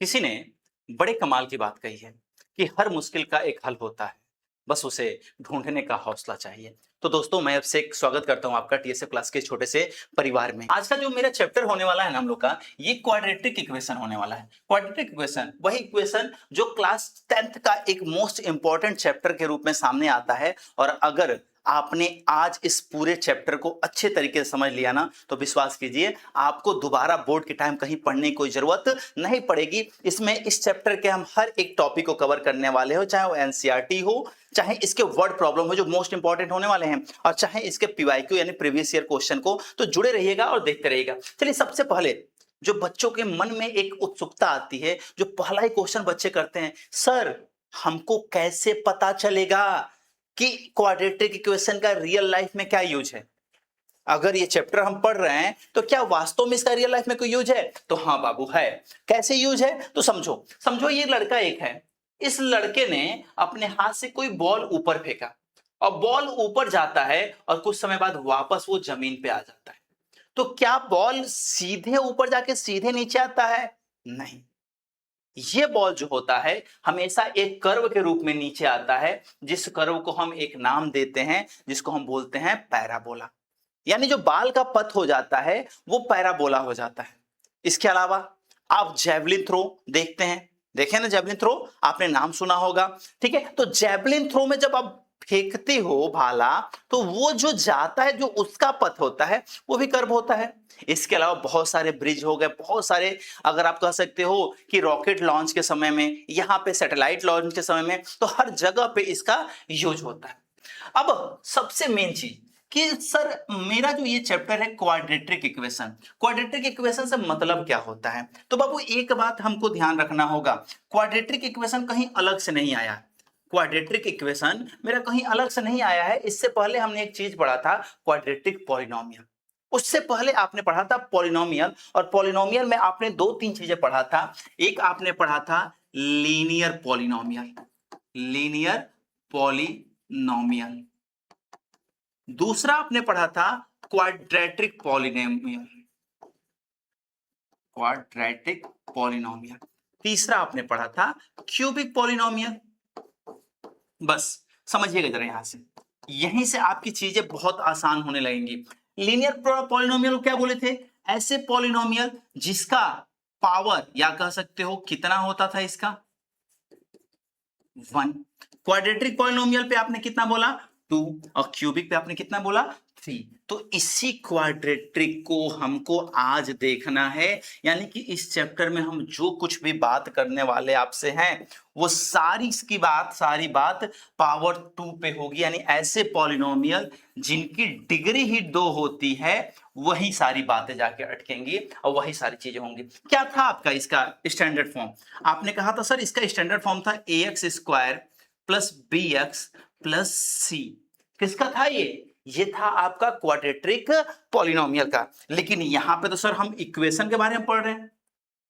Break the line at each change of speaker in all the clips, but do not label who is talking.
किसी ने बड़े कमाल की बात कही है कि हर मुश्किल का एक हल होता है, बस उसे ढूंढने का हौसला चाहिए। तो दोस्तों, मैं आपसे एक स्वागत करता हूं आपका टीएसए क्लास के छोटे से परिवार में। आज का जो मेरा चैप्टर होने वाला है ना हम लोग का, ये क्वाड्रेटिक इक्वेशन होने वाला है। क्वाड्रेटिक इक्वेशन वही इक्वेशन जो क्लास 10th का एक मोस्ट इंपॉर्टेंट चैप्टर के रूप में सामने आता है। और अगर आपने आज इस पूरे चैप्टर को अच्छे तरीके से समझ लिया ना, तो विश्वास कीजिए आपको दोबारा बोर्ड के टाइम कहीं पढ़ने की कोई जरूरत नहीं पड़ेगी। इसमें इस चैप्टर के हम हर एक टॉपिक को कवर करने वाले हो, चाहे वो एनसीईआरटी हो, चाहे इसके वर्ड प्रॉब्लम हो जो मोस्ट इंपॉर्टेंट होने वाले हैं, और चाहे इसके पीवाईक्यू यानी प्रीवियस ईयर क्वेश्चन को। तो जुड़े रहिएगा और देखते रहिएगा। चलिए, सबसे पहले जो बच्चों के मन में एक उत्सुकता आती है, जो पहला ही क्वेश्चन बच्चे करते हैं, सर हमको कैसे पता चलेगा कि क्वाड्रेटिक इक्वेशन का रियल लाइफ में क्या यूज है? अगर ये चैप्टर हम पढ़ रहे हैं तो क्या वास्तव में इसका रियल लाइफ में कोई यूज है? तो हाँ बाबू है। कैसे यूज है? तो समझो समझो, ये लड़का एक है। इस लड़के ने अपने हाथ से कोई बॉल ऊपर फेंका और बॉल ऊपर जाता है और कुछ समय बाद वापस वो जमीन पे आ जाता है। तो क्या बॉल सीधे ऊपर जाके सीधे नीचे आता है? नहीं। ये बॉल जो होता है हमेशा एक कर्व के रूप में नीचे आता है, जिस कर्व को हम एक नाम देते हैं, जिसको हम बोलते हैं पैराबोला। यानी जो बाल का पथ हो जाता है वो पैराबोला हो जाता है। इसके अलावा आप जैवलिन थ्रो देखते हैं, देखे ना जैवलिन थ्रो, आपने नाम सुना होगा। ठीक है, तो जैवलिन थ्रो में जब आप फेंकते हो भाला, तो वो जो जाता है, जो उसका पथ होता है वो भी कर्व होता है। इसके अलावा बहुत सारे ब्रिज हो गए, बहुत सारे, अगर आप कह सकते हो कि रॉकेट लॉन्च के समय में, यहाँ पे सैटेलाइट लॉन्च के समय में, तो हर जगह पे इसका यूज होता है। अब सबसे मेन चीज कि सर मेरा जो ये चैप्टर है क्वाड्रेटिक इक्वेशन, क्वाड्रेटिक इक्वेशन से मतलब क्या होता है? तो बाबू एक बात हमको ध्यान रखना होगा, क्वाड्रेटिक इक्वेशन कहीं अलग से नहीं आया। क्वाड्रेटिक इक्वेशन मेरा कहीं अलग से नहीं आया है। इससे पहले हमने एक चीज पढ़ा था, क्वाड्रेटिक पॉलिनोमियल। उससे पहले आपने पढ़ा था पॉलिनोमियल, और पॉलिनोमियल में आपने दो तीन चीजें पढ़ा था। एक आपने पढ़ा था लीनियर पॉलिनोमियल, लीनियर पॉलिनोमियल। दूसरा आपने पढ़ा था क्वाड्रेटिक पॉलिनोमियल, क्वाड्रेटिक पॉलिनोमियल। तीसरा आपने पढ़ा था क्यूबिक पॉलिनोमियल। बस समझिएगा जरा, यहां से यहीं से आपकी चीजें बहुत आसान होने लगेंगी। लीनियर पॉलिनोमियल क्या बोले थे? ऐसे पॉलिनोमियल जिसका पावर, या कह सकते हो कितना होता था इसका, 1। क्वाड्रेटिक पॉलिनोमियल पे आपने कितना बोला? 2। और क्यूबिक पे आपने कितना बोला? 3। तो इसी क्वाड्रेटिक को हमको आज देखना है। यानी कि इस चैप्टर में हम जो कुछ भी बात करने वाले आपसे हैं, वो सारी की बात, सारी बात पावर 2 पे होगी। यानी ऐसे पॉलिनोमियल जिनकी डिग्री ही 2 होती है, वही सारी बातें जाके अटकेंगी और वही सारी चीजें होंगी। क्या था आपका इसका स्टैंडर्ड फॉर्म? आपने कहा था सर इसका स्टैंडर्ड फॉर्म था ax² plus bx plus c। किसका था ये था आपका क्वाड्रेटिक पॉलिनोमियल का। लेकिन यहां पे तो सर हम इक्वेशन के बारे में पढ़ रहे हैं।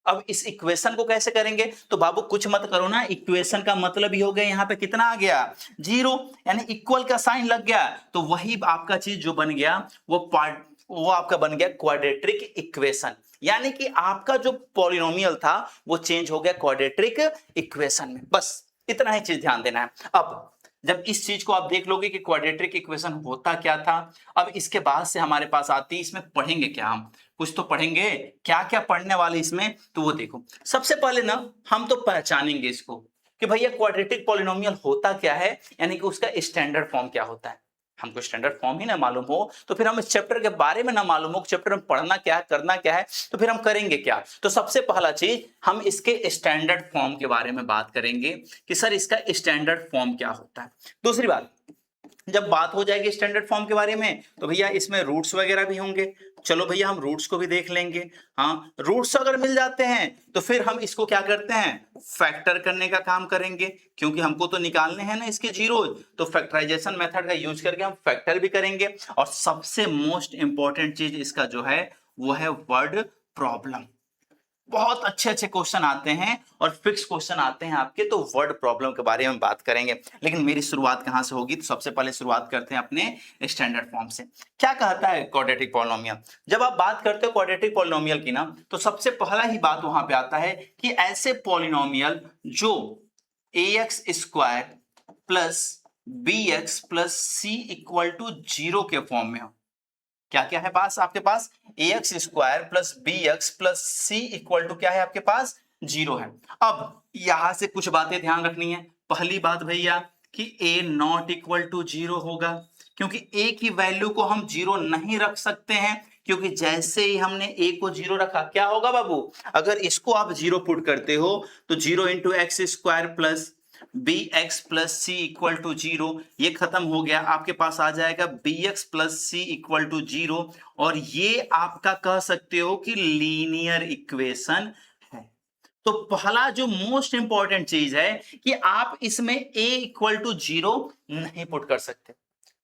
अब इस इक्वेशन को कैसे करेंगे? तो बाबू कुछ मत करो ना, इक्वेशन का मतलब ही हो गया, यहाँ पे कितना आ गया? 0। यानी इक्वल का साइन लग गया, तो वही आपका चीज जो बन गया वो आपका बन गया क्वाड्रेटिक इक्वेशन। यानी कि आपका जो पॉलिनोमियल था वो चेंज हो गया क्वाड्रेटिक इक्वेशन में। बस इतना ही चीज ध्यान देना है। अब जब इस चीज को आप देख लोगे कि क्वाड्रेटिक इक्वेशन होता क्या था, अब इसके बाद से हमारे पास आती है, इसमें पढ़ेंगे क्या हम? कुछ तो पढ़ेंगे। क्या क्या पढ़ने वाले इसमें, तो वो देखो। सबसे पहले ना हम तो पहचानेंगे इसको कि भैया क्वाड्रेटिक पॉलिनोमियल होता क्या है, यानी कि उसका स्टैंडर्ड फॉर्म क्या होता है। हमको स्टैंडर्ड फॉर्म ही ना मालूम हो तो फिर हम इस चैप्टर के बारे में ना मालूम हो, चैप्टर में पढ़ना क्या है, करना क्या है, तो फिर हम करेंगे क्या? तो सबसे पहला चीज हम इसके स्टैंडर्ड फॉर्म के बारे में बात करेंगे कि सर इसका स्टैंडर्ड फॉर्म क्या होता है। दूसरी बात, जब बात हो जाएगी स्टैंडर्ड फॉर्म के बारे में, तो भैया इसमें रूट्स वगैरह भी होंगे। चलो भैया हम रूट्स को भी देख लेंगे। हाँ, रूट्स अगर मिल जाते हैं तो फिर हम इसको क्या करते हैं? फैक्टर करने का काम करेंगे, क्योंकि हमको तो निकालने हैं ना इसके जीरो। तो फैक्टराइजेशन मेथड का यूज करके हम फैक्टर भी करेंगे। और सबसे मोस्ट इंपॉर्टेंट चीज इसका जो है वो है वर्ड प्रॉब्लम। बहुत अच्छे अच्छे क्वेश्चन आते हैं और फिक्स क्वेश्चन आते हैं आपके, तो वर्ड प्रॉब्लम के बारे में बात करेंगे। लेकिन मेरी शुरुआत कहां से होगी? तो सबसे पहले शुरुआत करते हैं अपने स्टैंडर्ड फॉर्म से। क्या कहता है क्वाड्रेटिक पॉलिनोमियल? जब आप बात करते हो क्वाड्रेटिक पॉलिनोमियल की ना, तो सबसे पहला ही बात वहां पे आता है कि ऐसे पॉलिनोमियल जो ax square plus bx plus c equal to 0 के फॉर्म में हो। क्या क्या है पास आपके पास? ax square plus bx plus c equal to क्या है आपके पास? 0 है। अब यहां से कुछ बातें ध्यान रखनी है। पहली बात भैया कि a नॉट इक्वल टू 0 होगा, क्योंकि a की वैल्यू को हम 0 नहीं रख सकते हैं, क्योंकि जैसे ही हमने a को 0 रखा क्या होगा बाबू? अगर इसको आप 0 पुट करते हो तो 0 into X square plus B X plus C equal to 0, ये खत्म हो गया। आपके पास आ जाएगा B X plus C equal to 0, और ये आपका कह सकते हो कि लीनियर इक्वेशन है। तो पहला जो मोस्ट इंपॉर्टेंट चीज है कि आप इसमें a इक्वल टू 0 नहीं पुट कर सकते।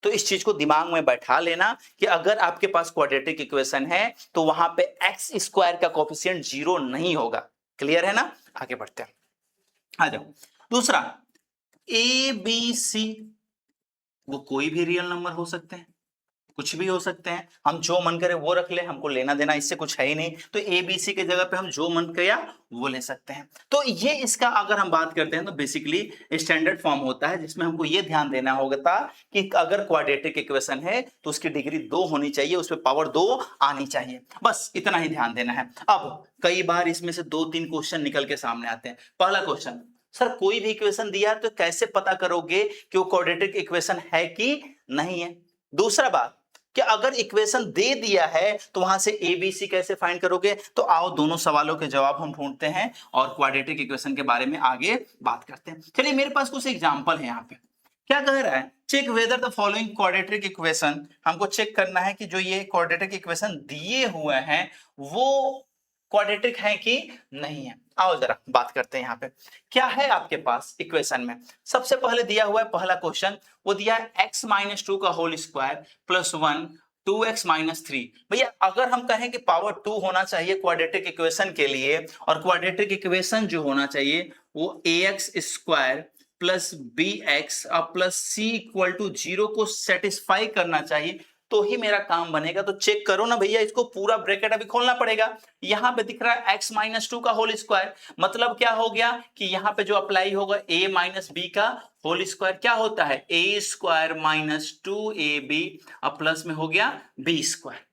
तो इस चीज को दिमाग में बैठा लेना कि अगर आपके पास क्वाड्रेटिक इक्वेशन है तो वहां पे एक्स स्क्वायर का कोफिशिएंट 0 नहीं होगा। क्लियर है ना? आगे बढ़ते हैं, आ जाओ। दूसरा, ए बी सी, वो कोई भी रियल नंबर हो सकते हैं, कुछ भी हो सकते हैं, हम जो मन करे वो रख ले, हमको लेना देना इससे कुछ है ही नहीं। तो ए बी सी के जगह पे हम जो मन किया वो ले सकते हैं। तो ये इसका अगर हम बात करते हैं तो बेसिकली स्टैंडर्ड फॉर्म होता है, जिसमें हमको ये ध्यान देना होगा कि अगर क्वाड्रेटिक इक्वेशन है तो उसकी डिग्री 2 होनी चाहिए, उसमें पावर 2 आनी चाहिए। बस इतना ही ध्यान देना है। अब कई बार इसमें से 2-3 क्वेश्चन निकल के सामने आते हैं। पहला क्वेश्चन, सर कोई भी इक्वेशन दिया है तो कैसे पता करोगे कि वो क्वाड्रेटिक इक्वेशन है कि नहीं है? दूसरा बात कि अगर इक्वेशन दे दिया है तो वहां से ए बी सी कैसे फाइंड करोगे? तो आओ दोनों सवालों के जवाब हम ढूंढते हैं और क्वाड्रेटिक इक्वेशन के बारे में आगे बात करते हैं। चलिए मेरे पास कुछ एग्जांपल है। यहाँ पे क्या कह रहा है? Check whether the following quadratic equation. हमको चेक करना है कि जो ये क्वाड्रेटिक इक्वेशन दिए हुए हैं वो क्वाड्रेटिक है कि नहीं है। आओ जरा बात करते हैं। यहाँ पे क्या है आपके पास इक्वेशन में? सबसे पहले दिया हुआ है पहला क्वेश्चन, वो दिया है x माइनस 2 का whole square plus 1 2x minus 3। भैया अगर हम कहें कि पावर 2 होना चाहिए क्वाड्रेटिक इक्वेशन के लिए, और क्वाड्रेटिक इक्वेशन जो होना चाहिए वो ax square plus B X plus C equal to 0 को सेटिस्फाई करना चाहिए, तो ही मेरा काम बनेगा। तो चेक करो ना भैया, इसको पूरा ब्रैकेट अभी खोलना पड़ेगा। यहां पे दिख रहा है x माइनस 2 का होल स्क्वायर, मतलब क्या हो गया कि यहां पे जो अप्लाई होगा a माइनस बी का होल स्क्वायर क्या होता है? a square minus 2ab plus में हो गया b स्क्वायर।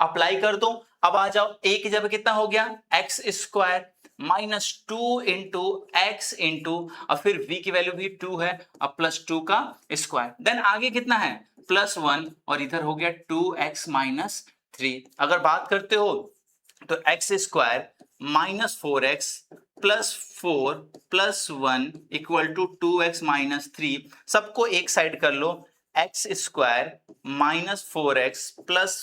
अप्लाई कर दो। अब आ जाओ, a की जगह कितना हो गया? x square minus 2 into x into, अब फिर v की वैल्यू भी 2 है, अब प्लस 2 का स्क्वायर, देन आगे कितना है? प्लस 1, और इधर हो गया 2x माइनस 3। अगर बात करते हो तो x square minus 4x plus 4 plus 1 equal to 2x minus 3। सबको एक साइड कर लो, x square minus 4x plus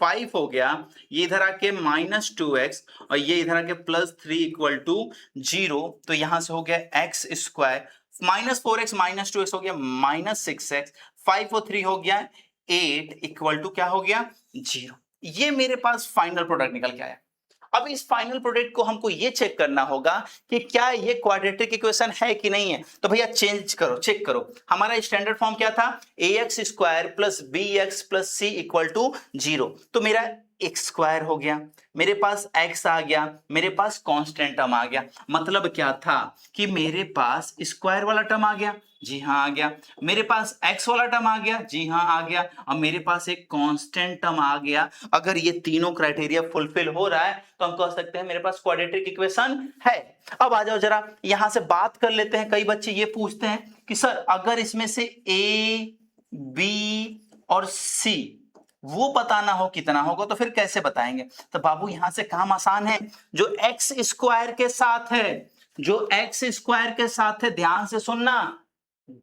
5 हो गया, ये इधर आके माइनस 2x और ये इधर आके प्लस 3 इक्वल टू 0। तो यहां से हो गया X square minus 4x minus 2x हो गया माइनस 6x, 5 और 3 हो गया 8 इक्वल टू क्या हो गया? 0। ये मेरे पास फाइनल प्रोडक्ट निकल के आया। अब इस फाइनल प्रोडक्ट को हमको ये चेक करना होगा कि क्या ये क्वाड्रेटिक इक्वेशन है कि नहीं है। तो भैया चेंज करो, चेक करो। हमारा स्टैंडर्ड फॉर्म क्या था? ax square plus B X plus C equal to 0। तो मेरा एक्स स्क्वायर हो गया, मेरे पास x आ गया, मेरे पास कांस्टेंट टर्म आ गया। मतलब क्या था कि मेरे पास स्क्वायर वाला टर्म आ गया, जी हाँ आ गया। मेरे पास x वाला टर्म आ गया, जी हाँ आ गया। अब मेरे पास एक कांस्टेंट टर्म आ गया। अगर ये तीनों क्राइटेरिया फुलफिल हो रहा है तो हम कह सकते हैं मेरे पास क्वाड्रेटिक इक्वेशन है। अब आ जाओ जरा यहां से बात कर लेते हैं। कई बच्चे ये पूछते हैं कि सर अगर इसमें से a b और c वो पता ना हो कितना होगा तो फिर कैसे बताएंगे? तो बाबू यहां से काम आसान है। जो एक्स स्क्वायर के साथ है, जो एक्स स्क्वायर के साथ है, ध्यान से सुनना,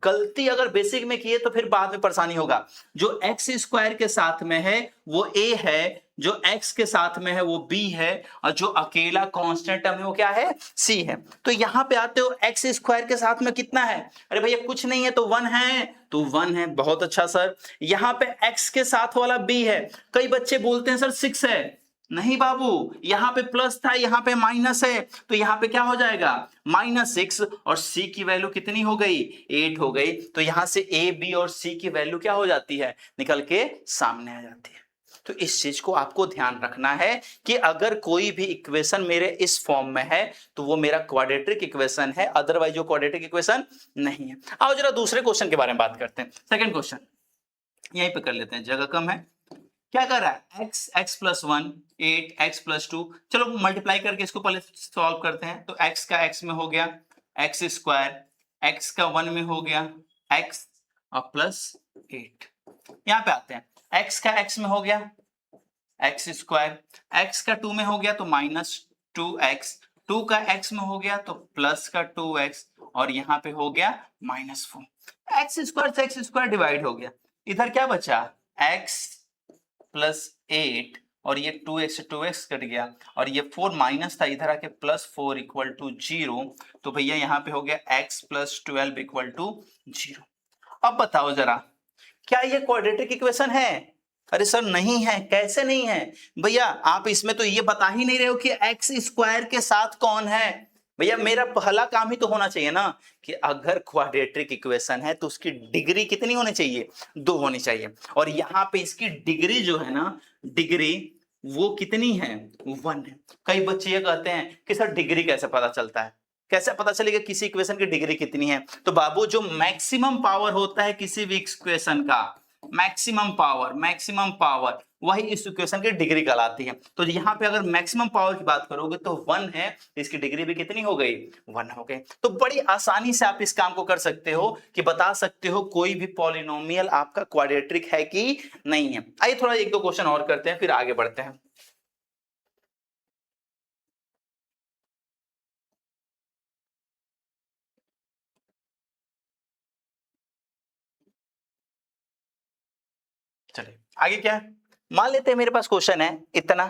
गलती अगर बेसिक में किए तो फिर बाद में परेशानी होगा। जो एक्स स्क्वायर के साथ में है वो a है, जो x के साथ में है वो b है, और जो अकेला कांस्टेंट टर्म है वो क्या है? c है। तो यहां पे आते हो एक्स स्क्वायर के साथ में कितना है? अरे भैया कुछ नहीं है तो 1 है, तो 1 है। बहुत अच्छा सर। यहां पे x के साथ वाला b है, कई बच्चे बोलते हैं सर 6 है, नहीं बाबू, यहाँ पे प्लस था, यहाँ पे माइनस है, तो यहाँ पे क्या हो जाएगा, -6, और c की वैल्यू कितनी हो गई, 8 हो गई। तो यहाँ से a, b और c की वैल्यू क्या हो जाती है, निकल के सामने आ जाती है। तो इस चीज को आपको ध्यान रखना है कि अगर कोई भी इक्वेशन मेरे इस फॉर्म में है तो वो मेरा क्वाड्रेटिक इक्वेशन है, अदरवाइज वो क्वाड्रेटिक इक्वेशन नहीं है। आओ जरा दूसरे क्वेश्चन के बारे में बात करते हैं। सेकंड क्वेश्चन यहीं पे कर लेते हैं, जगह कम है। क्या कर रहा है, x प्लस 1 8 x प्लस 2, चलो मल्टीप्लाई करके इसको पहले सॉल्व करते हैं। तो x का x में हो गया x स्क्वायर, x का 1 में हो गया x और प्लस 8। यहाँ पे आते हैं, x का x में हो गया x स्क्वायर, x का 2 में हो गया तो -2x, 2 का x में हो गया तो प्लस का 2x, और यहाँ पे हो गया -4। x स्क्वायर से x स्क्वायर डिवाइड हो गया, इधर क्या बचा, x प्लस 8 और ये 2x कट गया, और ये 4 माइनस था, इधर आके +4 इक्वल टू 0। तो भैया यहाँ पे हो गया x प्लस 12 इक्वल टू 0। अब बताओ जरा, क्या ये क्वाड्रेटिक इक्वेशन है? अरे सर नहीं है। कैसे नहीं है भैया, आप इसमें तो ये बता ही नहीं रहे हो कि एक्स स्क्वायर के साथ कौन है। भैया मेरा पहला काम ही तो होना चाहिए ना कि अगर क्वाड्रेटिक इक्वेशन है तो उसकी डिग्री कितनी होनी चाहिए, 2 होनी चाहिए। और यहाँ पे इसकी डिग्री जो है ना, डिग्री वो कितनी है, 1 है। कई बच्चे ये कहते हैं कि सर डिग्री कैसे पता चलता है, कैसे पता चलेगा किसी इक्वेशन की डिग्री कितनी है। तो बाबू जो मैक्सिमम पावर होता है किसी भी इक्वेशन का, मैक्सिमम पावर वही इस इक्वेशन की डिग्री कहलाती है। तो यहाँ पे अगर मैक्सिमम पावर की बात करोगे तो 1 है, इसकी डिग्री भी कितनी हो गई, 1 हो गई। तो बड़ी आसानी से आप इस काम को कर सकते हो कि बता सकते हो कोई भी पॉलिनोमियल आपका क्वाड्रेटिक है कि नहीं है। आइए थोड़ा 1-2 क्वेश्चन और करते हैं, फिर आगे बढ़ते हैं। चलिए आगे क्या है, मान लेते हैं मेरे पास क्वेश्चन है इतना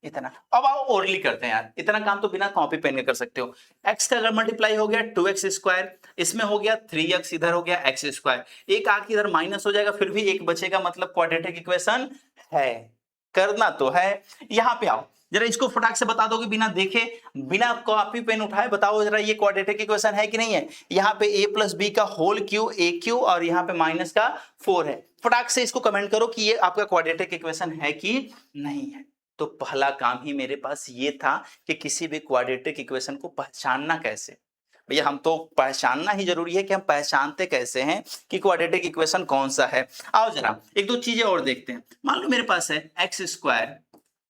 इतना। अब आओ ओरली करते हैं यार, इतना काम तो बिना कॉपी पेन के कर सकते हो। x का अगर मल्टीप्लाई हो गया 2x स्क्वायर, इसमें हो गया 3x, इधर हो गया x स्क्वायर, एक आके इधर माइनस हो जाएगा, फिर भी एक बचेगा, मतलब क्वाड्रेटिक इक्वेशन है। करना तो है। यहाँ पे आओ जरा, इसको फटाक से बता दो कि बिना देखे, बिना कॉपी पेन उठाए बताओ जरा, ये क्वाड्रेटिक इक्वेशन है कि नहीं है। यहाँ पे a प्लस बी का होल क्यू ए क्यू, और यहाँ पे माइनस का 4 है। फटाक से इसको कमेंट करो कि ये आपका क्वाड्रेटिक इक्वेशन है कि नहीं है। तो पहला काम ही मेरे पास ये था कि किसी भी क्वाड्रेटिक इक्वेशन को पहचानना कैसे। भैया हम तो पहचानना ही जरूरी है कि हम पहचानते कैसे हैं कि क्वाड्रेटिक इक्वेशन कौन सा है। आओ जरा 1-2 चीजें और देखते हैं। मान लो मेरे पास है X square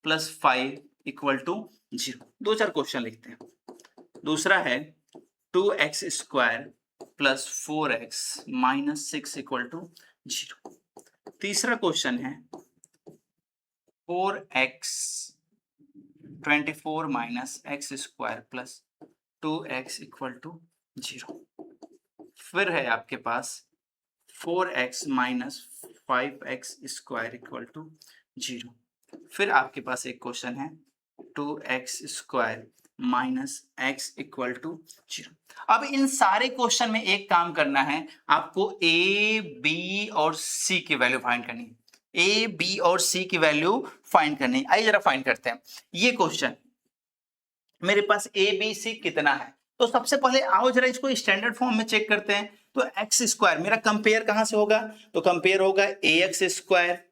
plus 5 equal to 0, 2-4 question लिखते हैं। दूसरा है 2x square plus 4x minus 6 equal to 0। तीसरा क्वेश्चन है 4x 24 minus X square plus 2x equal to 0। फिर है आपके पास 4x minus 5x square equal to 0। फिर आपके पास एक क्वेश्चन है 2x square minus x equal to 0। अब इन सारे क्वेश्चन में एक काम करना है, आपको a, b और c की वैल्यू फाइंड करनी है। a, b और c की वैल्यू फाइंड करनी है। आइए जरा फाइंड करते हैं। ये क्वेश्चन मेरे पास a, b, c कितना है, तो सबसे पहले आओ जरा इसको स्टैंडर्ड फॉर्म में चेक करते हैं। तो एक्स स्क्वायर मेरा कंपेयर कहां से होगा, तो कंपेयर होगा ax square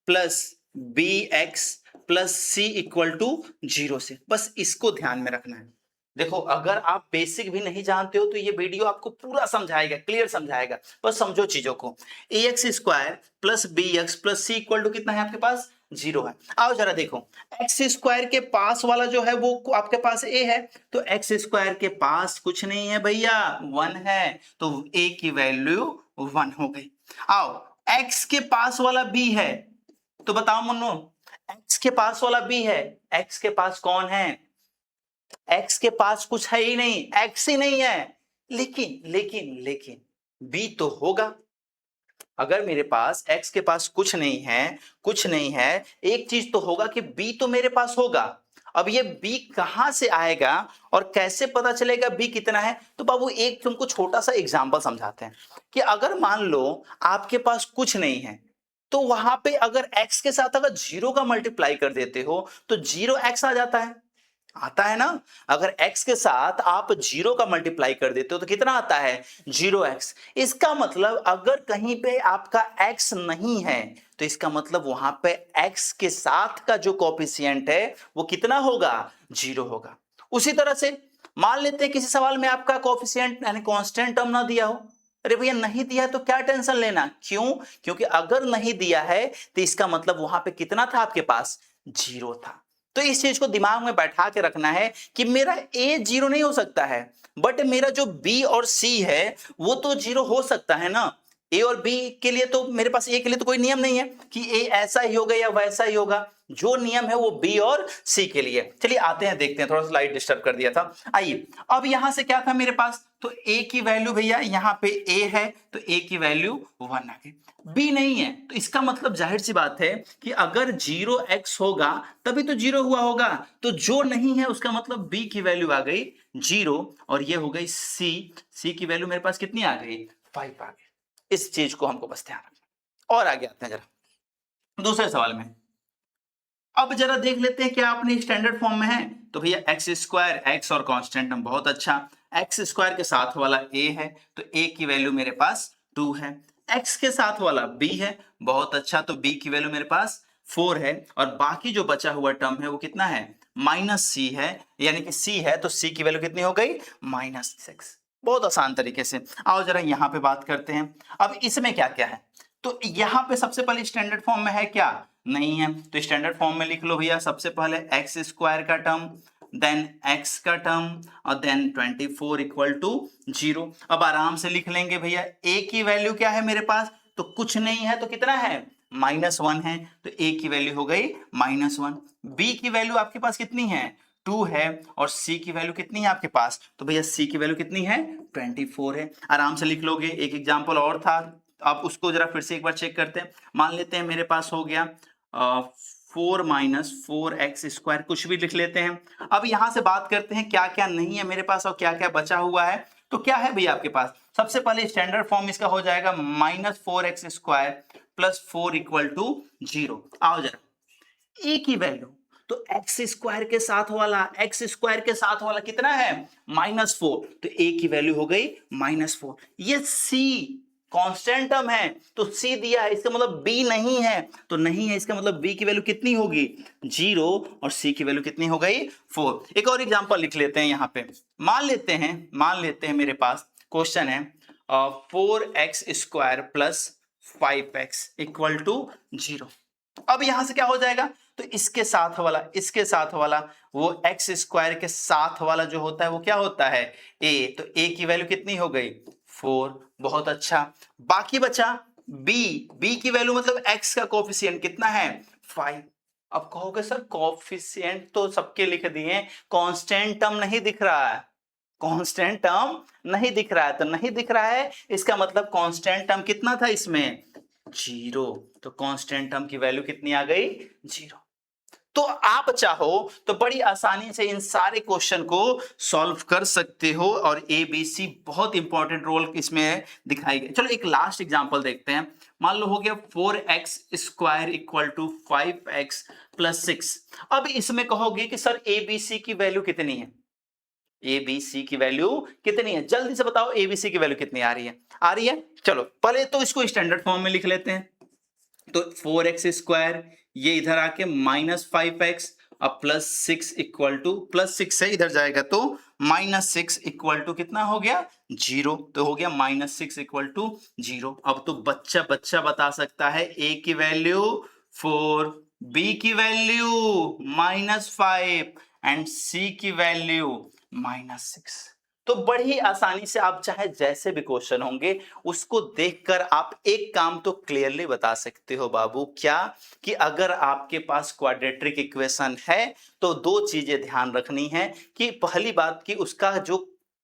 plus bx plus c equal to 0 से। बस इसको ध्यान में रखना है। देखो अगर आप बेसिक भी नहीं जानते हो तो ये वीडियो आपको पूरा समझाएगा, क्लियर समझाएगा, बस समझो चीजों को। ax square plus bx plus c equal to कितना है आपके पास, 0 है। आओ जरा देखो, एक्स स्क्वायर के पास वाला जो है वो आपके पास a है, तो एक्स स्क्वायर के पास कुछ नहीं है भैया, 1 है, तो a की वैल्यू 1 हो गई। आओ x के पास वाला b है, तो बताओ मुन्नो, x के पास वाला b है, x के पास कौन है, x के पास कुछ है ही नहीं, x ही नहीं है, लेकिन b तो होगा। अगर मेरे पास x के पास कुछ नहीं है, एक चीज तो होगा कि b तो मेरे पास होगा। अब ये b कहां से आएगा और कैसे पता चलेगा b कितना है, तो बाबू एक तुमको छोटा सा एग्जांपल समझाते हैं कि अगर मान लो आपके पास कुछ नहीं है, तो वहां पे अगर x के साथ अगर 0 का मल्टीप्लाई कर देते हो तो 0x आ जाता है, आता है ना। अगर x के साथ आप 0 का मल्टीप्लाई कर देते हो तो कितना आता है, 0x। इसका मतलब अगर कहीं पे आपका x नहीं है तो इसका मतलब वहां पे x के साथ का जो कोएफिशिएंट है वो कितना होगा, 0 होगा। उसी तरह से मान लेते हैं किसी सवाल में आपका कोएफिशिएंट यानी कांस्टेंट टर्म ना दिया हो। अरे भैया नहीं दिया है तो क्या टेंशन लेना, क्यों, क्योंकि अगर नहीं दिया है तो इसका मतलब वहां पे कितना था आपके पास, 0 था। तो इस चीज को दिमाग में बैठा के रखना है कि मेरा a 0 नहीं हो सकता है, बट मेरा जो b और c है वो तो 0 हो सकता है ना। a और b के लिए तो मेरे पास a के लिए तो कोई नियम नहीं है कि a ऐसा ही होगा या वैसा ही होगा, जो नियम है वो b और c के लिए। चलिए आते हैं, देखते हैं, थोड़ा सा लाइट डिस्टर्ब कर दिया था। आइए अब यहां से क्या था मेरे पास, तो a की वैल्यू भैया यहाँ पे a है तो a की वैल्यू 1 आ गई, b नहीं है तो इसका मतलब जाहिर सी बात है कि अगर 0x होगा तभी तो 0 हुआ होगा, तो जो नहीं है उसका मतलब b की वैल्यू आ गई 0 और ये हो गई c की वैल्यू मेरे पास कितनी आ गई, 5 आ गई। इस चीज को हमको बस ध्यान रखना। और आगे आते हैं जरा दूसरे सवाल में। अब जरा देख लेते हैं क्या अपने स्टैंडर्ड फॉर्म में है, तो भैया एक्स स्क्वायर, एक्स और कांस्टेंट हम, बहुत अच्छा। एक्स स्क्वायर के साथ वाला a है तो a की वैल्यू मेरे पास 2 है। x के साथ वाला b है, बहुत अच्छा, तो b की वैल्यू मेरे पास 4 है। और बाकी जो बचा हुआ टर्म है वो कितना है, -c है, यानी कि c है तो c की वैल्यू कितनी हो गई, -6। बहुत आसान तरीके से। आओ जरा यहाँ पे बात करते हैं। अब इसमें क्या क्या है, तो यहाँ पे सबसे पहले स्टैंडर्ड फॉर्म में है क्या, नहीं है, तो स्टैंडर्ड फॉर्म में लिख लो भैया। सबसे पहले एक्स स्क्वायर का टर्म, देन एक्स का टर्म और देन 24 इक्वल टू 0। अब आराम से लिख लेंगे भैया, ए की वैल्यू क्या है मेरे पास, तो कुछ नहीं है तो कितना है, -1 है, तो ए की वैल्यू हो गई -1। बी की वैल्यू आपके पास कितनी है, 2 है, और सी की वैल्यू कितनी है आपके पास, तो भैया सी की वैल्यू कितनी है, 24 है। आराम से लिख लोगे। एक एग्जाम्पल और था, आप उसको जरा फिर से एक बार चेक करते हैं। मान लेते हैं मेरे पास हो गया 4 - 4x स्क्वायर, कुछ भी लिख लेते हैं। अब यहां से बात करते हैं क्या क्या नहीं है मेरे पास और क्या क्या बचा हुआ है। तो क्या है भैया आपके पास, सबसे पहले स्टैंडर्ड फॉर्म इसका हो जाएगा -4x square plus 4 equal to 0। आओ जरा ए की वैल्यू, तो एक्स स्क्वायर के साथ वाला, एक्स स्क्वायर के साथ वाला कितना है, -4, तो ए की वैल्यू हो गई -4। ये सी कांस्टेंट टर्म है तो सी दिया है, इसका मतलब बी नहीं है, तो नहीं है, इसका मतलब बी की वैल्यू कितनी होगी, 0, और सी की वैल्यू कितनी हो गई, 4। एक और एग्जांपल लिख लेते हैं यहाँ पे। मान लेते हैं मेरे पास क्वेश्चन है 4x square plus 5x equal to 0। अब यहां से क्या हो जाएगा, तो इसके साथ वाला वो एक्स स्क्वायर के साथ वाला जो होता है वो क्या होता है, a, तो a की वैल्यू कितनी हो गई, 4। बहुत अच्छा। बाकी बचा b की वैल्यू मतलब x का कोएफिशिएंट कितना है, 5। अब कहोगे सर कोएफिशिएंट तो सबके लिख दिए, कांस्टेंट टर्म नहीं दिख रहा है, कांस्टेंट टर्म नहीं दिख रहा है, तो नहीं दिख रहा है इसका मतलब कांस्टेंट टर्म कितना था इसमें, 0, तो कांस्टेंट टर्म की वैल्यू कितनी आ गई, 0। तो आप चाहो तो बड़ी आसानी से इन सारे क्वेश्चन को सॉल्व कर सकते हो, और ABC बहुत इंपॉर्टेंट रोल इसमें दिखाई गई। चलो एक लास्ट एग्जांपल देखते हैं। मान लो हो गया 4x square equal to 5x plus 6। अब इसमें कहोगे कि सर ABC की वैल्यू कितनी है, ABC की वैल्यू कितनी है, जल्दी से बताओ ABC की वैल्यू कितनी आ रही है। चलो पहले तो इसको स्टैंडर्ड फॉर्म में लिख लेते हैं। तो 4x स्क्वायर, ये इधर आके -5x अब प्लस 6 इक्वल टू, प्लस 6 से इधर जाएगा तो -6 इक्वल टू कितना हो गया, 0, तो हो गया -6 इक्वल टू 0। अब तो बच्चा बता सकता है a की वैल्यू 4, b की वैल्यू -5 एंड c की वैल्यू -6। तो बड़ी आसानी से आप चाहे जैसे भी क्वेश्चन होंगे उसको देखकर आप एक काम तो क्लियरली बता सकते हो बाबू, क्या, कि अगर आपके पास क्वाड्रेटिक इक्वेशन है तो दो चीजें ध्यान रखनी है कि पहली बात कि उसका जो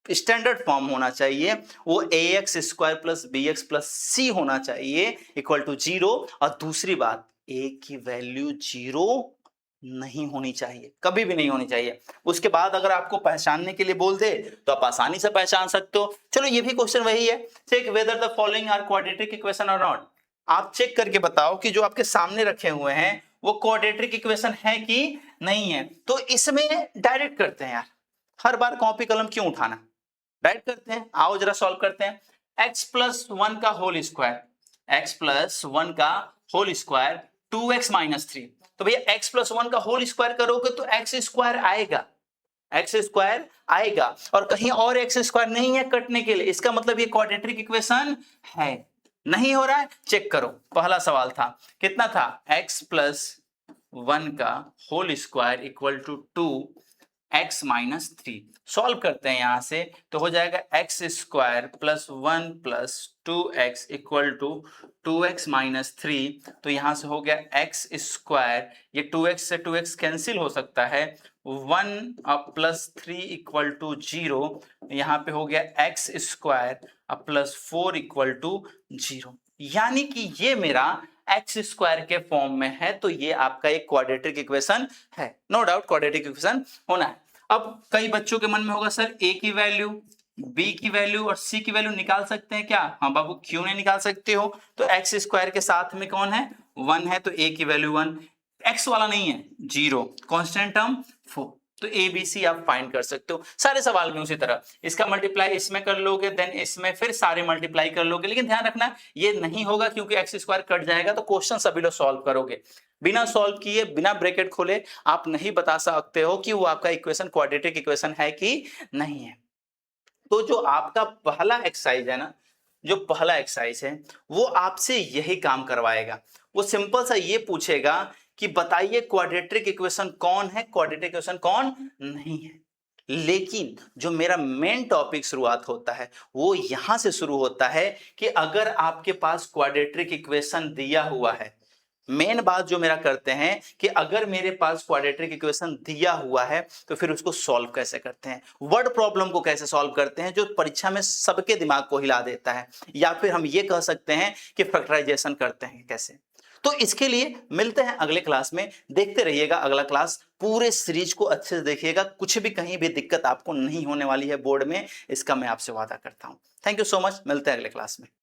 स्टैंडर्ड फॉर्म होना चाहिए वो ax square plus bx plus c होना चाहिए इक्वल टू 0, और दूसरी बात a की वैल्यू 0 नहीं होनी चाहिए, कभी भी नहीं होनी चाहिए। उसके बाद अगर आपको पहचानने के लिए बोल दे तो आप आसानी से पहचान सकते हो। चलो ये भी क्वेश्चन वही है, check whether the following are quadratic equation और नॉट। आप चेक करके बताओ कि जो आपके सामने रखे हुए हैं वो क्वाड्रेटिक इक्वेशन है कि नहीं है। तो इसमें डायरेक्ट करते हैं यार, हर बार कॉपी कलम क्यों उठाना, डायरेक्ट करते हैं। आओ जरा सॉल्व करते हैं। x प्लस वन का whole square, x plus one का होल स्क्वायर 2x माइनस 3। तो भैया x प्लस वन का होल स्क्वायर करोगे तो x स्क्वायर आएगा, एक्स स्क्वायर आएगा, और कहीं और एक्स स्क्वायर नहीं है कटने के लिए, इसका मतलब ये क्वाड्रेटिक इक्वेशन है। नहीं हो रहा है, चेक करो। पहला सवाल था कितना था, x प्लस वन का whole square equal to 2x minus 3। Solve करते हैं यहां से, तो हो जाएगा X square plus one plus 2x equal to 2x minus 3। तो यहां से हो गया एक्स स्क्वायर, ये 2x से 2x कैंसिल हो सकता है, 1 प्लस 3 इक्वल टू 0। यहाँ पे हो गया X square plus 4 equal to 0। यानी कि ये मेरा एक्स स्क्वायर के फॉर्म में है, तो ये आपका एक क्वाड्रेटिक इक्वेशन है। नो डाउट क्वाड्रेटिक इक्वेशन होना है। अब कई बच्चों के मन में होगा सर ए की वैल्यू, बी की वैल्यू और सी की वैल्यू निकाल सकते हैं क्या? हाँ बाबू, क्यों नहीं निकाल सकते हो। तो एक्स स्क्वायर के साथ में कौन है, 1 है, तो ए की वैल्यू 1, एक्स वाला नहीं है 0, कांस्टेंट टर्म 4। तो ए बी सी आप फाइंड कर सकते हो। सारे सवाल में उसी तरह इसका मल्टीप्लाई इसमें कर लोगे, देन इसमें फिर सारे मल्टीप्लाई कर लोगे, लेकिन ध्यान रखना ये नहीं होगा क्योंकि एक्स स्क्वायर कट जाएगा। तो क्वेश्चन सभी लोग सॉल्व करोगे, बिना सॉल्व किए बिना ब्रैकेट खोले आप नहीं बता सकते हो कि वो आपका इक्वेशन क्वाड्रेटिक इक्वेशन है कि नहीं है। तो जो आपका पहला एक्सरसाइज है ना, जो पहला एक्सरसाइज है वो आपसे यही काम करवाएगा। वो सिंपल सा ये पूछेगा कि बताइए क्वाड्रेटिक इक्वेशन कौन है, क्वाड्रेटिक इक्वेशन कौन नहीं है। लेकिन जो मेरा मेन टॉपिक शुरुआत होता है वो यहां से शुरू होता है कि अगर आपके पास क्वाड्रेटिक इक्वेशन दिया हुआ है, मेन बात जो मेरा करते हैं कि अगर मेरे पास क्वाड्रेटिक इक्वेशन दिया हुआ है तो फिर उसको सॉल्व कैसे करते हैं, वर्ड प्रॉब्लम को कैसे सॉल्व करते हैं, जो परीक्षा में सबके दिमाग को हिला देता है, या फिर हम ये कह सकते हैं कि फैक्टराइजेशन करते हैं कैसे। तो इसके लिए मिलते हैं अगले क्लास में, देखते रहिएगा अगला क्लास, पूरे सीरीज को अच्छे से देखिएगा, कुछ भी कहीं भी दिक्कत आपको नहीं होने वाली है बोर्ड में, इसका मैं आपसे वादा करता हूं। थैंक यू सो मच, मिलते हैं अगले क्लास में।